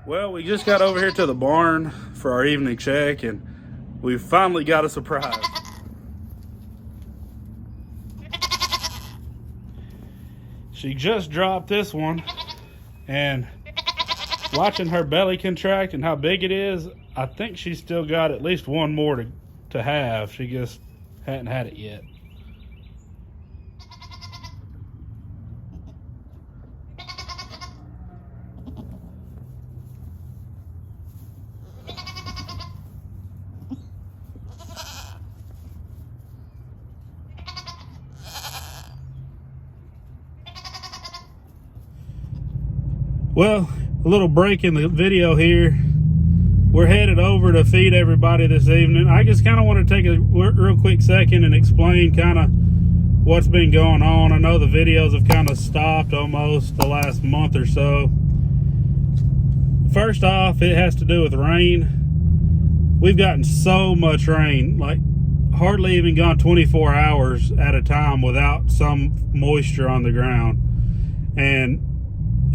Well, we just got over here to the barn for our evening check, and we finally got a surprise. She just dropped this one, and watching her belly contract and how big it is, I think she's still got at least one more to have. She just hadn't had it yet. Well, a little break in the video here. We're headed over to feed everybody this evening. I just kind of want to take a real quick second and explain kind of what's been going on. I know the videos have kind of stopped almost the last month or so. First off, it has to do with rain. We've gotten so much rain, like hardly even gone 24 hours at a time without some moisture on the ground. And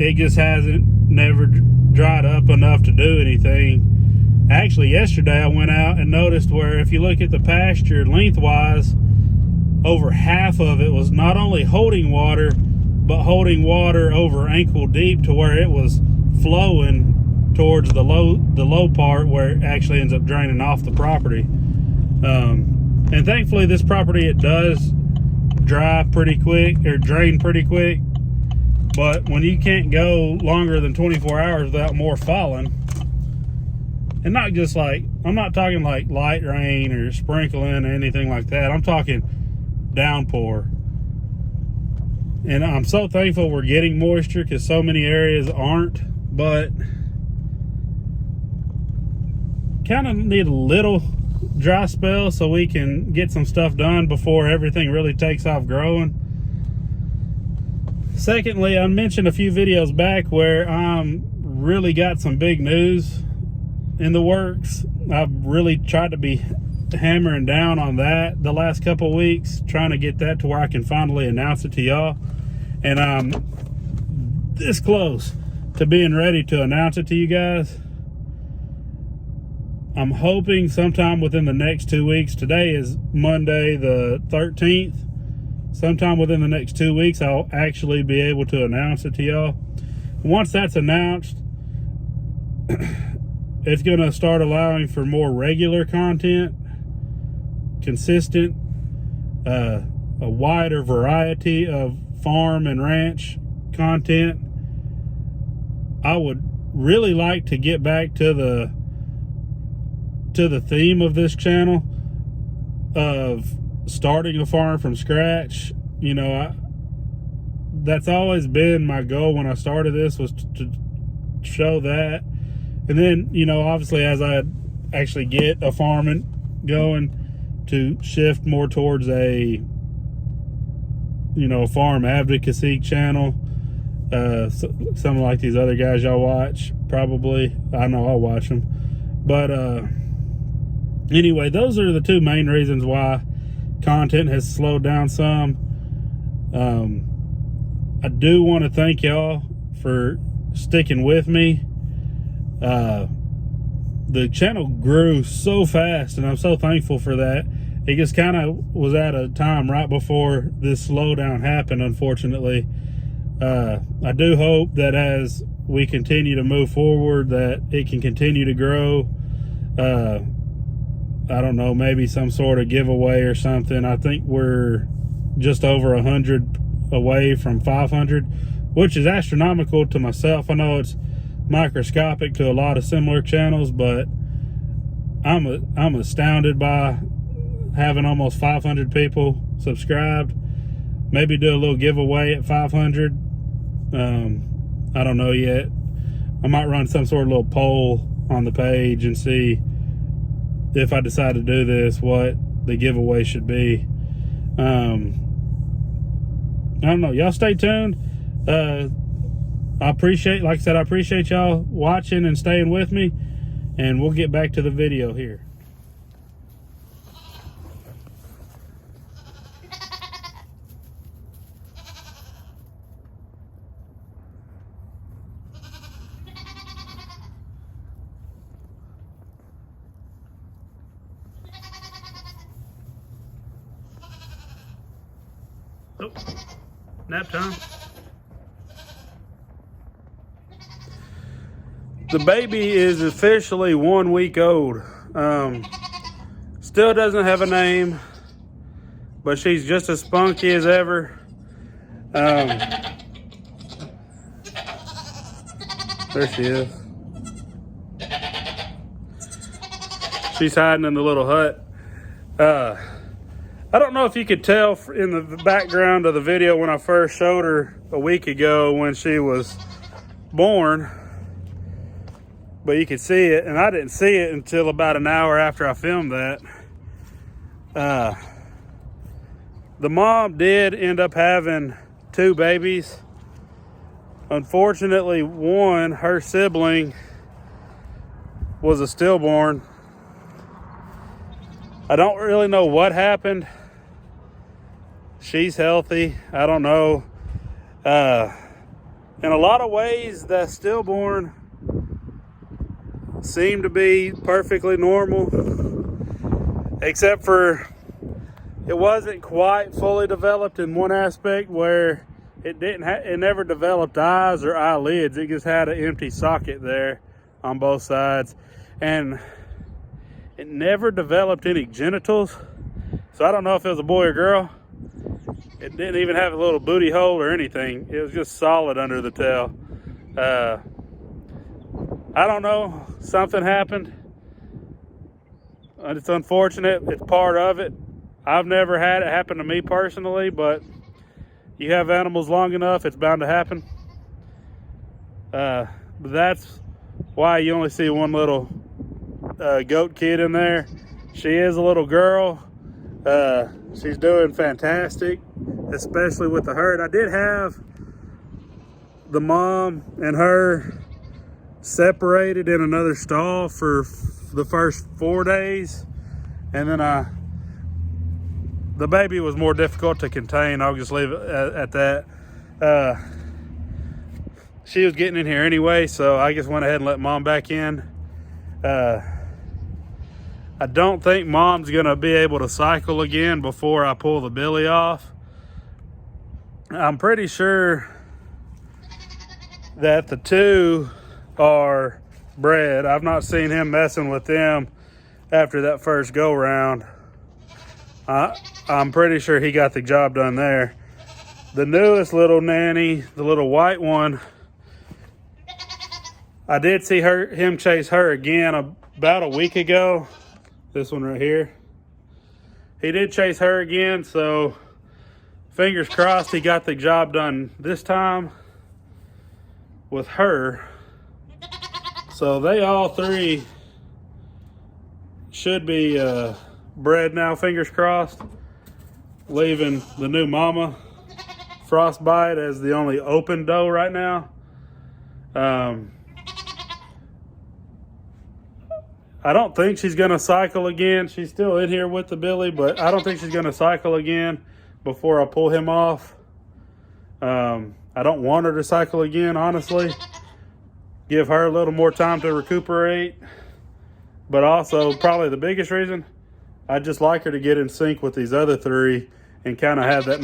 it just never dried up enough to do anything. Actually, yesterday I went out and noticed where if you look at the pasture lengthwise, over half of it was not only holding water, but holding water over ankle deep to where it was flowing towards the low part where it actually ends up draining off the property. And thankfully this property, it does dry pretty quick, or drain pretty quick. But when you can't go longer than 24 hours without more falling, and not just like, I'm not talking like light rain or sprinkling or anything like that. I'm talking downpour. And I'm so thankful we're getting moisture because so many areas aren't. But kind of need a little dry spell so we can get some stuff done before everything really takes off growing. Secondly, I mentioned a few videos back where really got some big news in the works. I've really tried to be hammering down on that the last couple weeks, trying to get that to where I can finally announce it to y'all. And I'm this close to being ready to announce it to you guys. I'm hoping sometime within the next 2 weeks. Today is Monday the 13th. Sometime within the next 2 weeks, I'll actually be able to announce it to y'all. Once that's announced, it's going to start allowing for more regular content, consistent, a wider variety of farm and ranch content. I would really like to get back to the theme of this channel of starting a farm from scratch. You know, that's always been my goal when I started this, was to show that. And then, you know, obviously as I actually get a farming going, to shift more towards a, you know, farm advocacy channel. Something like these other guys y'all watch, probably. I know I'll watch them. But anyway, those are the two main reasons why content has slowed down some. I do want to thank y'all for sticking with me. The channel grew so fast, and I'm so thankful for that. It just kind of was at a time right before this slowdown happened, unfortunately. I do hope that as we continue to move forward, that it can continue to grow. I don't know, maybe some sort of giveaway or something. I think we're just over 100 away from 500, which is astronomical to myself. I know it's microscopic to a lot of similar channels, but I'm astounded by having almost 500 people subscribed. Maybe do a little giveaway at 500. I don't know yet. I might run some sort of little poll on the page and see if I decide to do this, what the giveaway should be. I don't know. Y'all stay tuned. I appreciate, like I said, I appreciate y'all watching and staying with me, and we'll get back to the video here. Nope. Nap time. The baby is officially 1 week old. Still doesn't have a name, but she's just as spunky as ever. There she is. She's hiding in the little hut. I don't know if you could tell in the background of the video when I first showed her a week ago when she was born, but you could see it, and I didn't see it until about an hour after I filmed that. The mom did end up having 2 babies. Unfortunately, one, her sibling, was a stillborn. I don't really know what happened. She's healthy. I don't know. In a lot of ways, that stillborn seemed to be perfectly normal, except for it wasn't quite fully developed in one aspect where it never developed eyes or eyelids. It just had an empty socket there on both sides, and it never developed any genitals. So I don't know if it was a boy or girl. It didn't even have a little booty hole or anything. It was just solid under the tail. I don't know. Something happened. It's unfortunate. It's part of it. I've never had it happen to me personally, but you have animals long enough, it's bound to happen. But that's why you only see one little goat kid in there. She is a little girl. She's doing fantastic, especially with the herd. I did have the mom and her separated in another stall for the first 4 days, and then the baby was more difficult to contain. I'll just leave it at that. She was getting in here anyway, so I just went ahead and let mom back in. I don't think mom's gonna be able to cycle again before I pull the billy off. I'm pretty sure that the 2 are bred. I've not seen him messing with them after that first go round. I'm pretty sure he got the job done there. The newest little nanny, the little white one, I did see him chase her again about a week ago. This one right here. He did chase her again, so fingers crossed he got the job done this time with her. So they all 3 should be bred now, fingers crossed. Leaving the new mama, Frostbite, as the only open doe right now. I don't think she's gonna cycle again. She's still in here with the billy, but I don't think she's gonna cycle again before I pull him off. I don't want her to cycle again, honestly. Give her a little more time to recuperate. But also, probably the biggest reason, I just like her to get in sync with these other 3 and kind of have that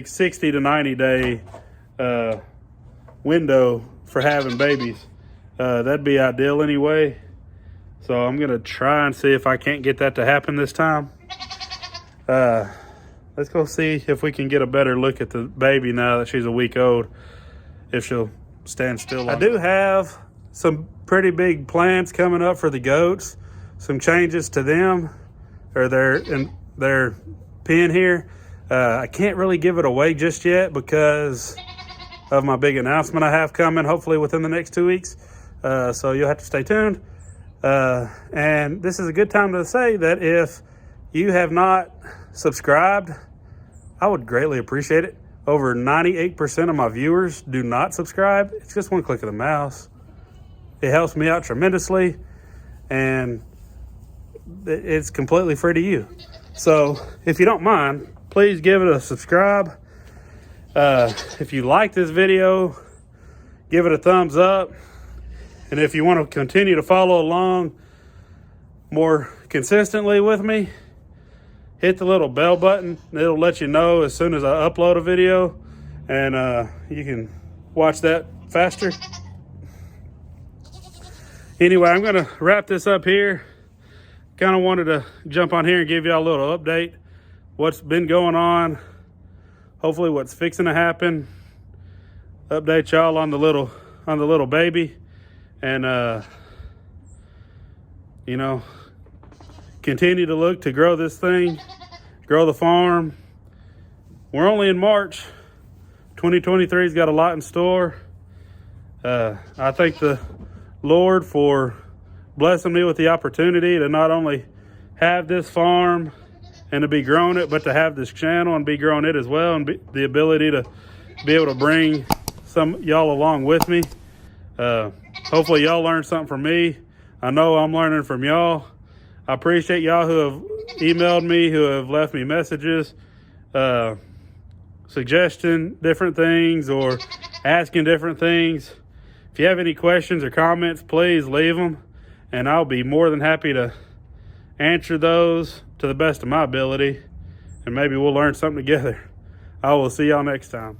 60 to 90 day window for having babies. That'd be ideal anyway. So I'm gonna try and see if I can't get that to happen this time. Let's go see if we can get a better look at the baby now that she's a week old, if she'll stand still. I do have some pretty big plans coming up for the goats, some changes to them, or their pen here. I can't really give it away just yet because of my big announcement I have coming, hopefully within the next 2 weeks. So you'll have to stay tuned. And this is a good time to say that if you have not subscribed, I would greatly appreciate it. Over 98% of my viewers do not subscribe. It's just one click of the mouse. It helps me out tremendously, and it's completely free to you. So if you don't mind, please give it a subscribe. If you like this video, give it a thumbs up. And if you want to continue to follow along more consistently with me, hit the little bell button. It'll let you know as soon as I upload a video, and you can watch that faster. Anyway, I'm gonna wrap this up here. Kind of wanted to jump on here and give y'all a little update. What's been going on. Hopefully what's fixing to happen. Update y'all on the little baby. And you know, continue to look to grow this thing, grow the farm. We're only in March. 2023's got a lot in store. I thank the Lord for blessing me with the opportunity to not only have this farm and to be growing it, but to have this channel and be growing it as well, and the ability to be able to bring some y'all along with me. Hopefully y'all learned something from me. I know I'm learning from y'all. I appreciate y'all who have emailed me, who have left me messages, suggesting different things or asking different things. If you have any questions or comments, please leave them, and I'll be more than happy to answer those to the best of my ability, and maybe we'll learn something together. I will see y'all next time.